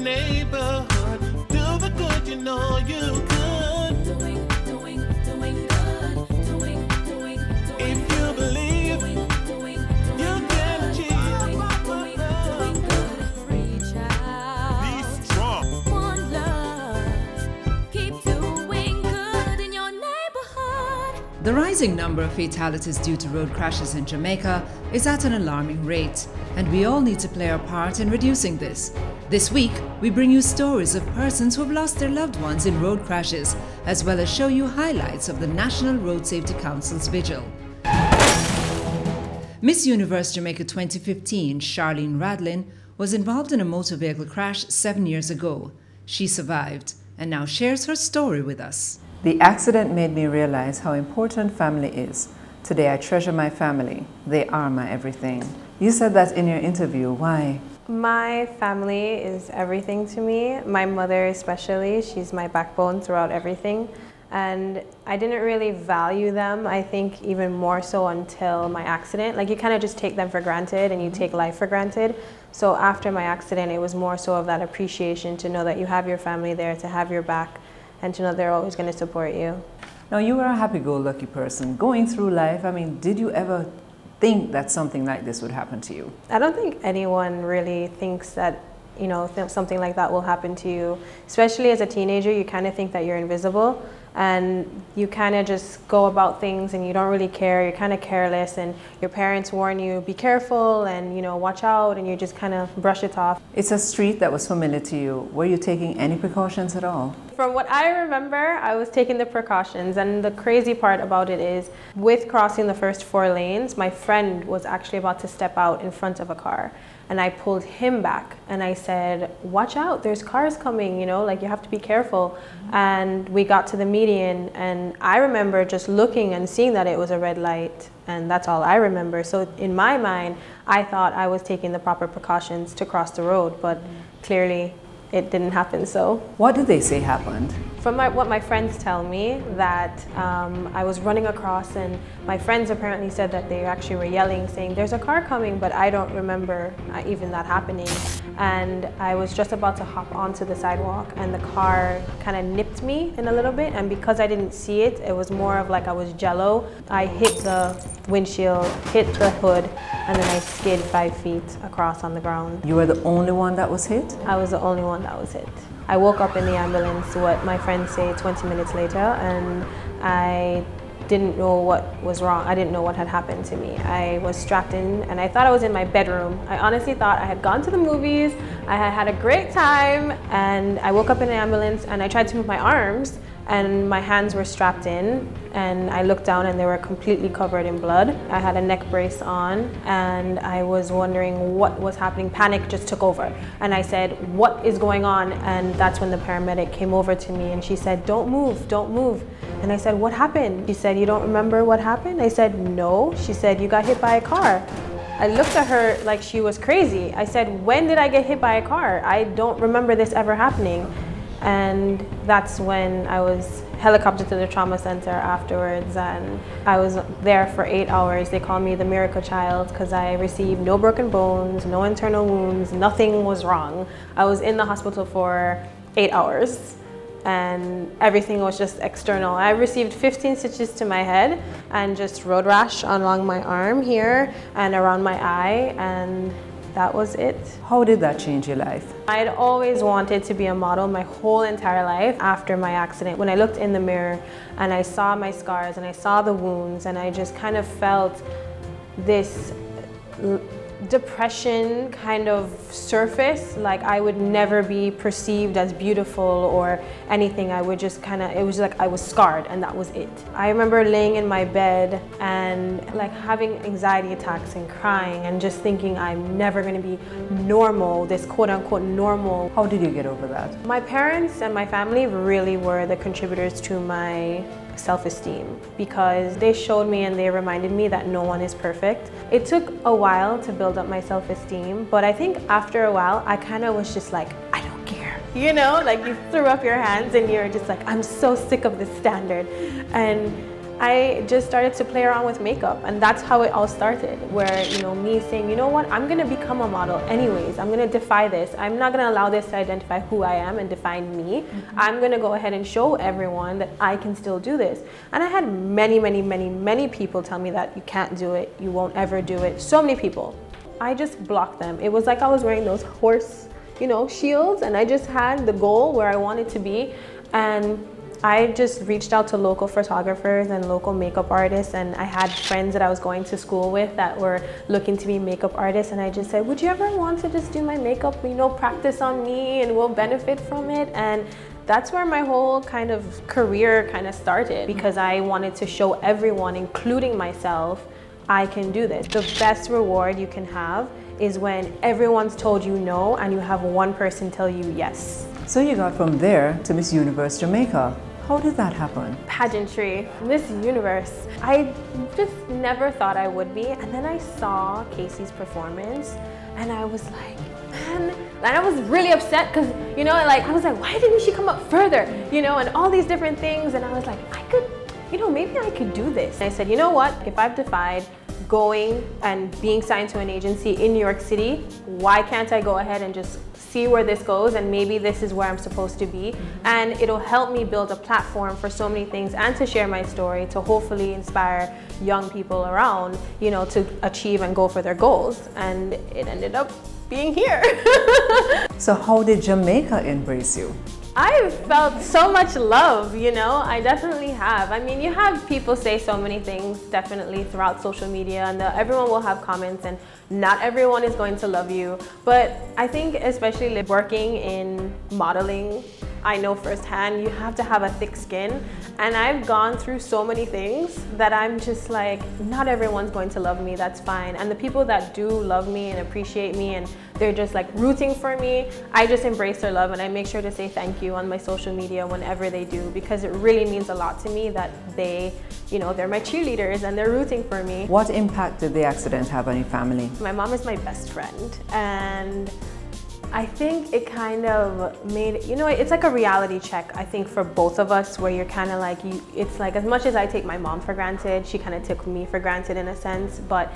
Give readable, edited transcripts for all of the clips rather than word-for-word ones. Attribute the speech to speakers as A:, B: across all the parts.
A: neighborhood. Do the good you know you could.
B: Doing good.
A: If you believe you can achieve.
B: Doing good. Reach out.
A: Be strong.
B: One love. Keep doing good in your neighborhood.
C: The rising number of fatalities due to road crashes in Jamaica is at an alarming rate, and we all need to play our part in reducing this. This week, we bring you stories of persons who have lost their loved ones in road crashes, as well as show you highlights of the National Road Safety Council's vigil. Miss Universe Jamaica 2015, Sharlene Rädlein, was involved in a motor vehicle crash 7 years ago. She survived and now shares her story with us.
D: The accident made me realize how important family is. Today I treasure my family. They are my everything. You said that in your interview. Why?
E: My family is everything to me. My mother especially, she's my backbone throughout everything. And I didn't really value them, I think, even more so until my accident. Like, you kind of just take them for granted and you take life for granted. So after my accident, it was more so of that appreciation to know that you have your family there, to have your back, and to know they're always going to support you.
D: Now, you were a happy-go-lucky person. Going through life, I mean, did you ever think that something like this would happen to you?
E: I don't think anyone really thinks that, you know, something like that will happen to you. Especially as a teenager, you kind of think that you're invisible, and you kind of just go about things and you don't really care. You're kind of careless, and your parents warn you, be careful and, you know, watch out, and you just kind of brush it off.
D: It's a street that was familiar to you. Were you taking any precautions at all?
E: From what I remember, I was taking the precautions, and the crazy part about it is, with crossing the first 4 lanes, my friend was actually about to step out in front of a car, and I pulled him back and I said, watch out, there's cars coming, you know, like, you have to be careful. And we got to the median, and I remember just looking and seeing that it was a red light, and that's all I remember. So in my mind, I thought I was taking the proper precautions to cross the road, but clearly it didn't happen so.
D: What did they say happened?
E: From what my friends tell me, that I was running across, and my friends apparently said that they actually were yelling, saying, there's a car coming, but I don't remember even that happening. And I was just about to hop onto the sidewalk, and the car kind of nipped me in a little bit, and because I didn't see it, it was more of like I was jello. I hit the windshield, hit the hood, and then I skid 5 feet across on the ground.
D: You were the only one that was hit?
E: I was the only one that was hit. I woke up in the ambulance, what my friends say, 20 minutes later, and I didn't know what was wrong. I didn't know what had happened to me. I was strapped in, and I thought I was in my bedroom. I honestly thought I had gone to the movies, I had had a great time, and I woke up in the ambulance, and I tried to move my arms, and my hands were strapped in, and I looked down and they were completely covered in blood. I had a neck brace on, and I was wondering what was happening. Panic just took over, and I said, what is going on? And that's when the paramedic came over to me, and she said, don't move, don't move. And I said, what happened? She said, you don't remember what happened? I said, no. She said, you got hit by a car. I looked at her like she was crazy. I said, when did I get hit by a car? I don't remember this ever happening. And that's when I was helicoptered to the trauma center afterwards, and I was there for 8 hours. They called me the miracle child because I received no broken bones, no internal wounds, nothing was wrong. I was in the hospital for 8 hours, and everything was just external. I received 15 stitches to my head and just road rash along my arm here and around my eye, and that was it.
D: How did that change your life?
E: I'd always wanted to be a model my whole entire life after my accident. When I looked in the mirror and I saw my scars and I saw the wounds, and I just kind of felt this depression kind of surface, like I would never be perceived as beautiful or anything. I would just kind of, it was like I was scarred, and that was it. I remember laying in my bed and like having anxiety attacks and crying and just thinking I'm never going to be normal, this quote-unquote normal.
D: How did you get over that?
E: My parents and my family really were the contributors to my self-esteem, because they showed me and they reminded me that no one is perfect. It took a while to build up my self-esteem, but I think after a while I kind of was just like, I don't care, you know, like you threw up your hands and you're just like, I'm so sick of this standard. And I just started to play around with makeup, and that's how it all started, where, you know, me saying, you know what, I'm gonna become a model anyways. I'm gonna defy this. I'm not gonna allow this to identify who I am and define me. I'm gonna go ahead and show everyone that I can still do this. And I had many people tell me that you can't do it, you won't ever do it. So many people. I just blocked them. It was like I was wearing those horse, you know, shields, and I just had the goal where I wanted to be. And I just reached out to local photographers and local makeup artists, and I had friends that I was going to school with that were looking to be makeup artists, and I just said, would you ever want to just do my makeup, you know, practice on me and we'll benefit from it? And that's where my whole kind of career kind of started, because I wanted to show everyone, including myself, I can do this. The best reward you can have is when everyone's told you no and you have one person tell you yes.
D: So you got from there to Miss Universe Jamaica. How did that happen?
E: Pageantry, Miss Universe. I just never thought I would be, and then I saw Casey's performance and I was like, man, and I was really upset because, you know, like I was like, why didn't she come up further? You know, and all these different things, and I was like, I could, you know, maybe I could do this. And I said, you know what, if I've defied going and being signed to an agency in New York City, why can't I go ahead and just see where this goes, and maybe this is where I'm supposed to be, and it'll help me build a platform for so many things and to share my story to hopefully inspire young people around, you know, to achieve and go for their goals. And it ended up being here.
D: So how did Jamaica embrace you?
E: I've felt so much love, you know, I definitely have. I mean, you have people say so many things definitely throughout social media, and everyone will have comments, and not everyone is going to love you. But I think especially working in modeling, I know firsthand, you have to have a thick skin. And I've gone through so many things that I'm just like, not everyone's going to love me, that's fine. And the people that do love me and appreciate me and they're just like rooting for me, I just embrace their love, and I make sure to say thank you on my social media whenever they do, because it really means a lot to me that they, you know, they're my cheerleaders and they're rooting for me.
D: What impact did the accident have on your family?
E: My mom is my best friend, and I think it kind of made, you know, it's like a reality check, I think, for both of us, where you're kind of like, it's like, as much as I take my mom for granted, she kind of took me for granted in a sense, but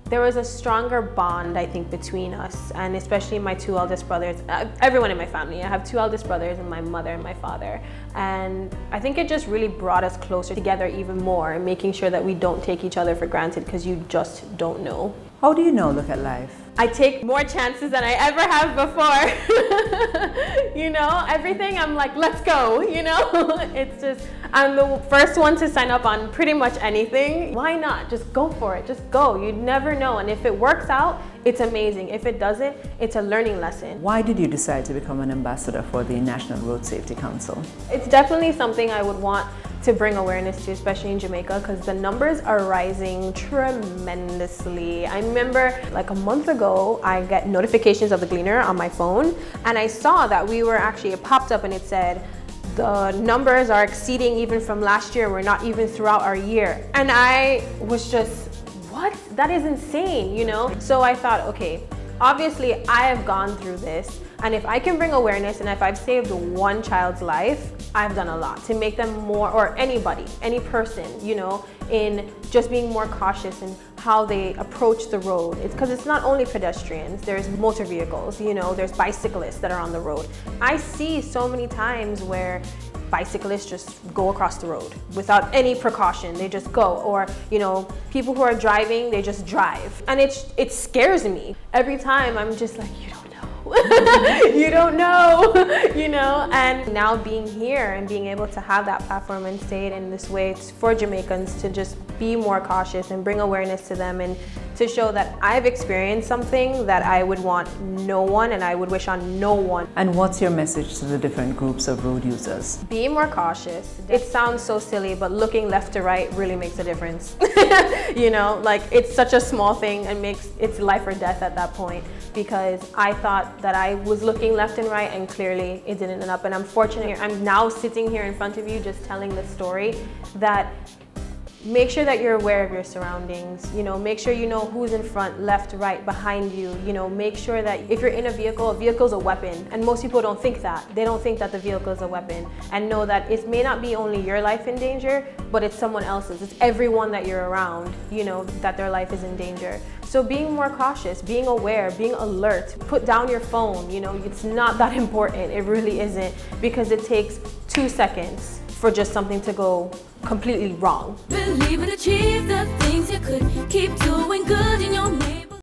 E: there was a stronger bond, I think, between us, and especially my two eldest brothers, everyone in my family. I have two eldest brothers, and my mother and my father. And I think it just really brought us closer together even more, and making sure that we don't take each other for granted, because you just don't know.
D: How do you now look at life?
E: I take more chances than I ever have before. You know, everything I'm like, let's go, you know? It's just, I'm the first one to sign up on pretty much anything. Why not? Just go for it, just go. You never know, and if it works out, it's amazing. If it doesn't, it's a learning lesson.
D: Why did you decide to become an ambassador for the National Road Safety Council?
E: It's definitely something I would want to bring awareness to, especially in Jamaica, because the numbers are rising tremendously. I remember like a month ago, I got notifications of the Gleaner on my phone, and I saw that we were actually, it popped up and it said, the numbers are exceeding even from last year, we're not even throughout our year. And I was just, what? That is insane, you know? So I thought, okay, obviously I have gone through this, and if I can bring awareness, and if I've saved one child's life, I've done a lot to make them more, or anybody, any person, you know, in just being more cautious in how they approach the road. It's because it's not only pedestrians, there's motor vehicles, you know, there's bicyclists that are on the road. I see so many times where bicyclists just go across the road without any precaution. They just go, or, you know, people who are driving, they just drive. And it scares me. Every time I'm just like, you don't know. You don't know, you know? And now being here and being able to have that platform and say it in this way, it's for Jamaicans to just be more cautious and bring awareness to them, and to show that I've experienced something that I would want no one, and I would wish on no one.
D: And what's your message to the different groups of road users?
E: Be more cautious. It sounds so silly, but looking left to right really makes a difference. You know, like, it's such a small thing, and it's life or death at that point, because I thought that I was looking left and right, and clearly it didn't end up. And I'm fortunate I'm now sitting here in front of you just telling this story, that make sure that you're aware of your surroundings. You know, make sure you know who's in front, left, right, behind you. You know, make sure that if you're in a vehicle's a weapon, and most people don't think that. They don't think that the vehicle is a weapon, and know that it may not be only your life in danger, but it's someone else's. It's everyone that you're around, you know, that their life is in danger. So being more cautious, being aware, being alert, put down your phone, you know, it's not that important, it really isn't, because it takes 2 seconds for just something to go completely wrong.
B: Believe and achieve the